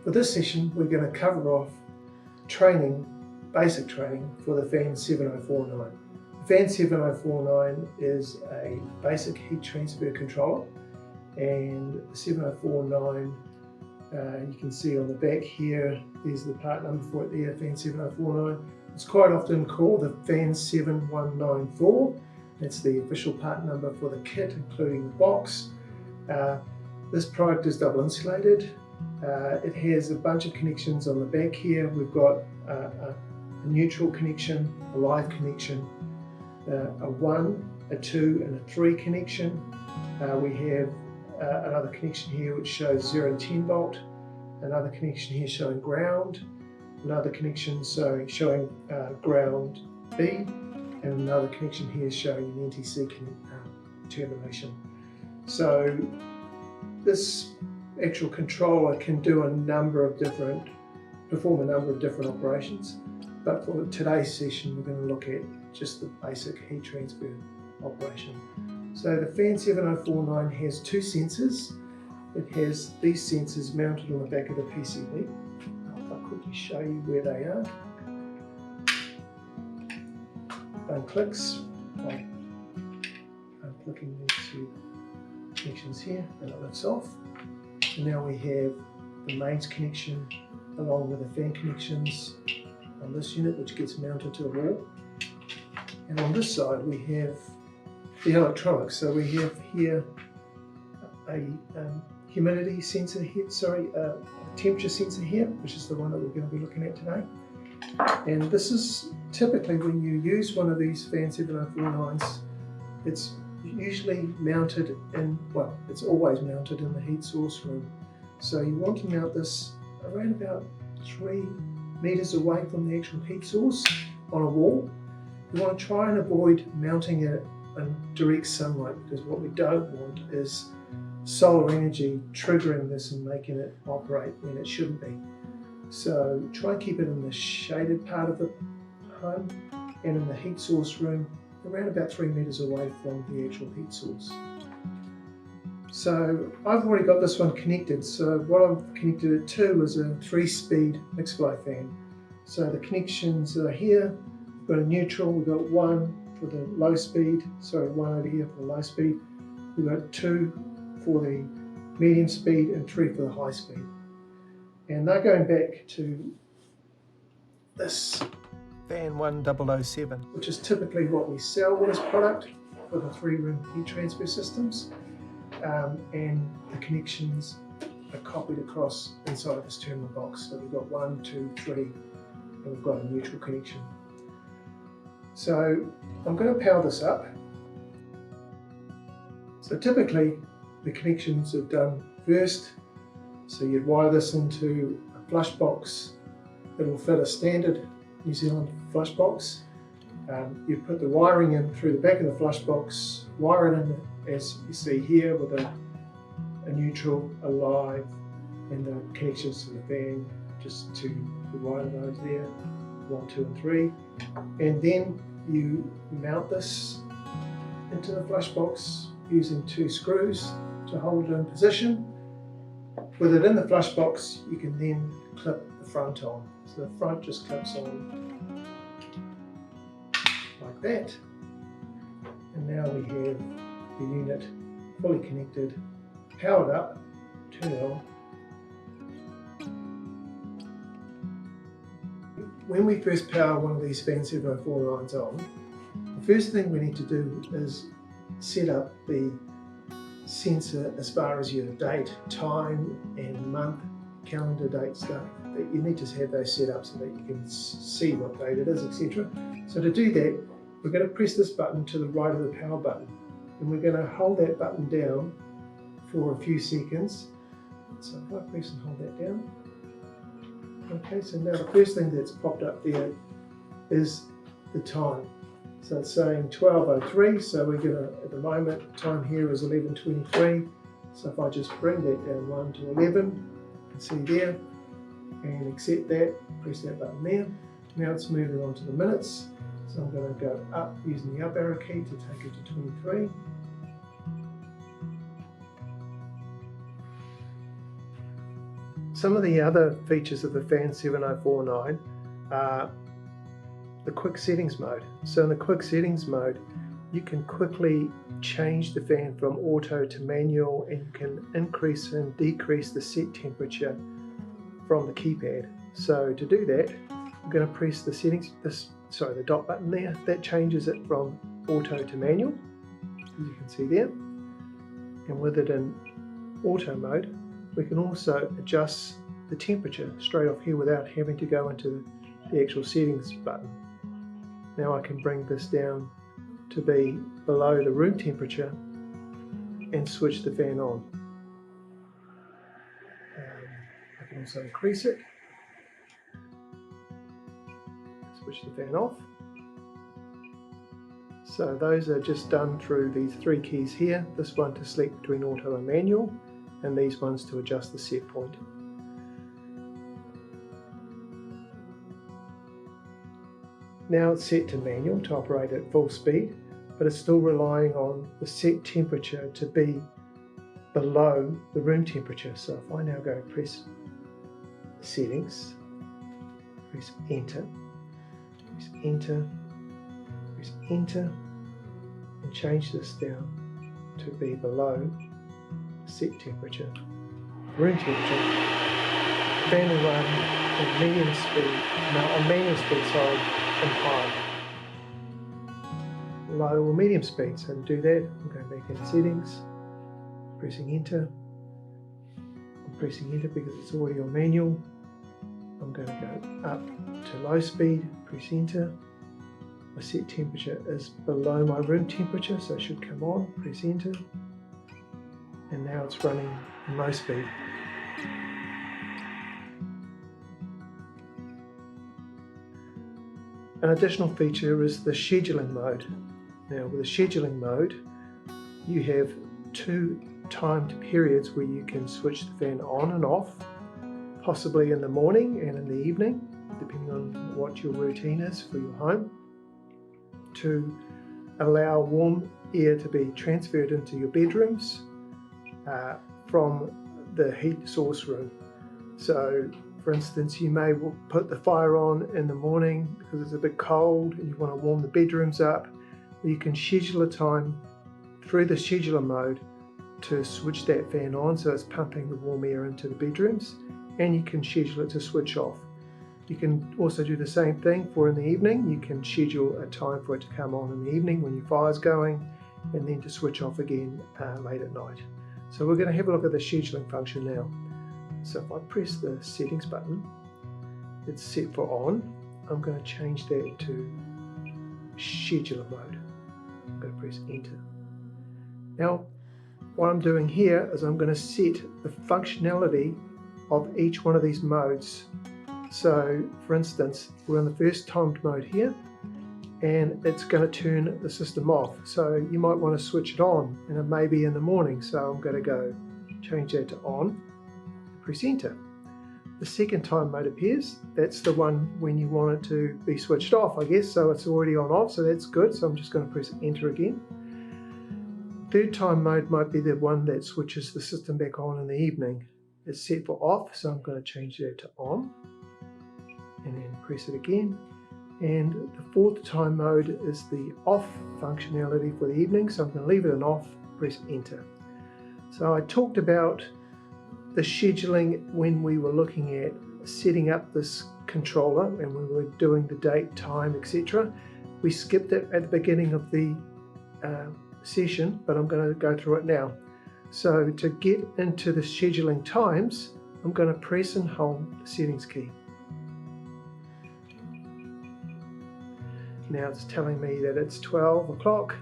For this session, we're going to cover off training, basic training for the fan 7049. The fan 7049 is a basic heat transfer controller, and the 7049, you can see on the back here, there's the part number for it there, fan 7049. It's quite often called the fan 7194. That's the official part number for the kit, including the box. This product is double insulated. It has a bunch of connections on the back here. We've got a neutral connection, a live connection, a 1, a 2 and a 3 connection. We have another connection here which shows 0 to 10 volt, another connection here showing ground, another connection showing ground B, and another connection here showing an NTC termination. So this actual controller can perform a number of different operations, but for today's session we're going to look at just the basic heat transfer operation. So the fan 7049 has two sensors. It has these sensors mounted on the back of the PCB. I'll quickly show you where they are. One clicks by clicking these two connections here, and it lifts off. And now we have the mains connection along with the fan connections on this unit, which gets mounted to the wall. And on this side we have the electronics. So we have here a humidity sensor here, a temperature sensor here, which is the one that we're going to be looking at today. And this is typically when you use one of these fan 7049s, it's usually mounted in, well, it's always mounted in the heat source room. So you want to mount this around about 3 meters away from the actual heat source on a wall. You want to try and avoid mounting it in direct sunlight, because what we don't want is solar energy triggering this and making it operate when it shouldn't be. So try and keep it in the shaded part of the home and in the heat source room around about 3 meters away from the actual heat source. So I've already got this one connected. So what I've connected it to is a 3-speed mixed flow fan. So the connections are here. We've got a neutral, we've got 1 for the low speed, 1 over here for the low speed. We've got 2 for the medium speed and 3 for the high speed. And they're going back to this fan 1007, which is typically what we sell with this product for the 3-room heat transfer systems. And the connections are copied across inside this terminal box. So we've got 1, 2, 3, and we've got a neutral connection. So I'm going to power this up. So typically the connections are done first. So you'd wire this into a flush box. It'll fit a standard New Zealand flush box. You put the wiring in through the back of the flush box, wire it in as you see here with a neutral, a live, and the connections to the fan, just to the right of those there, 1, 2 and 3. And then you mount this into the flush box using 2 screws to hold it in position. With it in the flush box, you can then clip the front on. So the front just clips on like that. And now we have the unit fully connected, powered up, turn it on. When we first power one of these fan 7049s on, the first thing we need to do is set up the sensor as far as your date, time and month, calendar date stuff. That you need to have those set up so that you can see what date it is, etc. So to do that, we're going to press this button to the right of the power button, and we're going to hold that button down for a few seconds. So if I press and hold that down, okay, so now the first thing that's popped up there is the time. So it's saying 12:03, so we're going to, at the moment, time here is 11:23. So if I just bring that down 1 to 11, you can see there, and accept that, press that button there. Now it's moving on to the minutes. So I'm going to go up using the up arrow key to take it to 23. Some of the other features of the Fan 7049 are the quick settings mode. So in the quick settings mode, you can quickly change the fan from auto to manual, and you can increase and decrease the set temperature from the keypad. So to do that, I'm going to press the settings, the dot button there. That changes it from auto to manual, as you can see there. And with it in auto mode, we can also adjust the temperature straight off here without having to go into the actual settings button. Now I can bring this down to be below the room temperature and switch the fan on. I can also increase it, switch the fan off. So those are just done through these three keys here, this one to select between auto and manual, and these ones to adjust the set point. Now it's set to manual to operate at full speed, but it's still relying on the set temperature to be below the room temperature. So if I now go press settings, press enter, press enter, press enter, and change this down to be below set temperature, room temperature, the fan will run on medium speed, on manual speed, and high, low or medium speed. So to do that, I'm going back into settings, pressing enter. I'm pressing enter because it's already on manual. I'm going to go up to low speed, press enter. My set temperature is below my room temperature, so it should come on, press enter. And now it's running in low speed. An additional feature is the scheduling mode. Now with the scheduling mode, you have two timed periods where you can switch the fan on and off, possibly in the morning and in the evening, depending on what your routine is for your home, to allow warm air to be transferred into your bedrooms from the heat source room. So for instance, you may put the fire on in the morning because it's a bit cold and you want to warm the bedrooms up. You can schedule a time through the scheduler mode to switch that fan on so it's pumping the warm air into the bedrooms, and you can schedule it to switch off. You can also do the same thing for in the evening. You can schedule a time for it to come on in the evening when your fire's going, and then to switch off again late at night. So we're going to have a look at the scheduling function now. So if I press the settings button, it's set for on. I'm going to change that to scheduler mode. I'm going to press enter. Now what I'm doing here is I'm going to set the functionality of each one of these modes. So for instance, we're in the first timed mode here, and it's going to turn the system off. So you might want to switch it on, and it may be in the morning. So I'm going to go change that to on, press enter. The second time mode appears. That's the one when you want it to be switched off, I guess. So it's already on off, so that's good. So I'm just going to press enter again. Third time mode might be the one that switches the system back on in the evening. It's set for off, so I'm going to change that to on, and then press it again. And the fourth time mode is the off functionality for the evening, so I'm going to leave it on off, press enter. So I talked about the scheduling when we were looking at setting up this controller and we were doing the date, time, etc. We skipped it at the beginning of the session, but I'm going to go through it now. So to get into the scheduling times, I'm going to press and hold the settings key. Now it's telling me that it's 12 o'clock.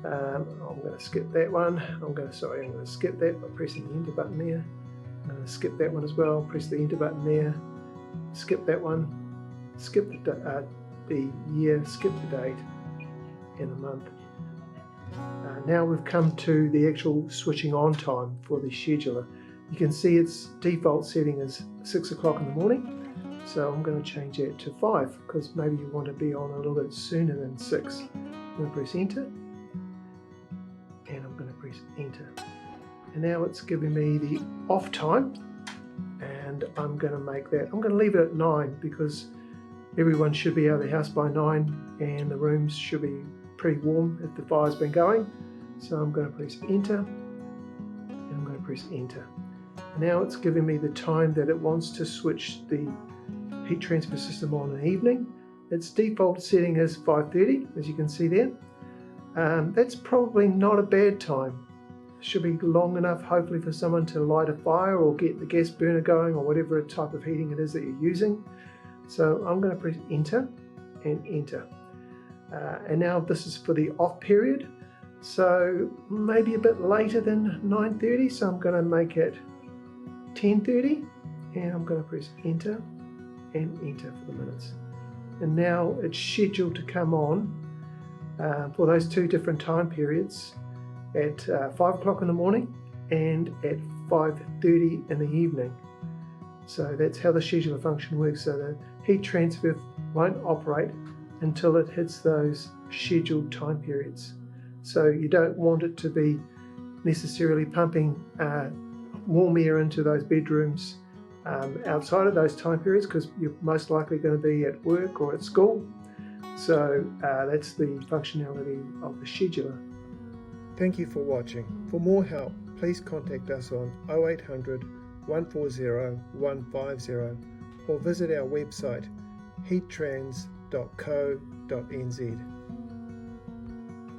I'm going to skip that one. I'm going to skip that by pressing the enter button there. I'm going to skip that one as well. Press the enter button there. Skip that one. Skip the year. Skip the date and the month. Now we've come to the actual switching on time for the scheduler. You can see its default setting is 6 o'clock in the morning. So I'm going to change that to 5 because maybe you want to be on a little bit sooner than 6. I'm going to press enter, and I'm going to press enter. And now it's giving me the off time, and I'm going to make that, I'm going to leave it at 9 because everyone should be out of the house by 9 and the rooms should be pretty warm if the fire's been going. So I'm going to press enter and I'm going to press enter. Now it's giving me the time that it wants to switch the heat transfer system on in the evening. Its default setting is 5:30, as you can see there. That's probably not a bad time. It should be long enough hopefully for someone to light a fire or get the gas burner going or whatever type of heating it is that you're using. So I'm going to press enter and enter. And now this is for the off period. So maybe a bit later than 9:30, so I'm going to make it 10:30 and I'm going to press enter and enter for the minutes. And now it's scheduled to come on for those two different time periods at 5 o'clock in the morning and at 5:30 in the evening. So that's how the scheduler function works. So the heat transfer won't operate until it hits those scheduled time periods. So you don't want it to be necessarily pumping warm air into those bedrooms outside of those time periods because you're most likely going to be at work or at school. So that's the functionality of the scheduler. Thank you for watching. For more help, please contact us on 0800 140 150 or visit our website heattrans.co.nz.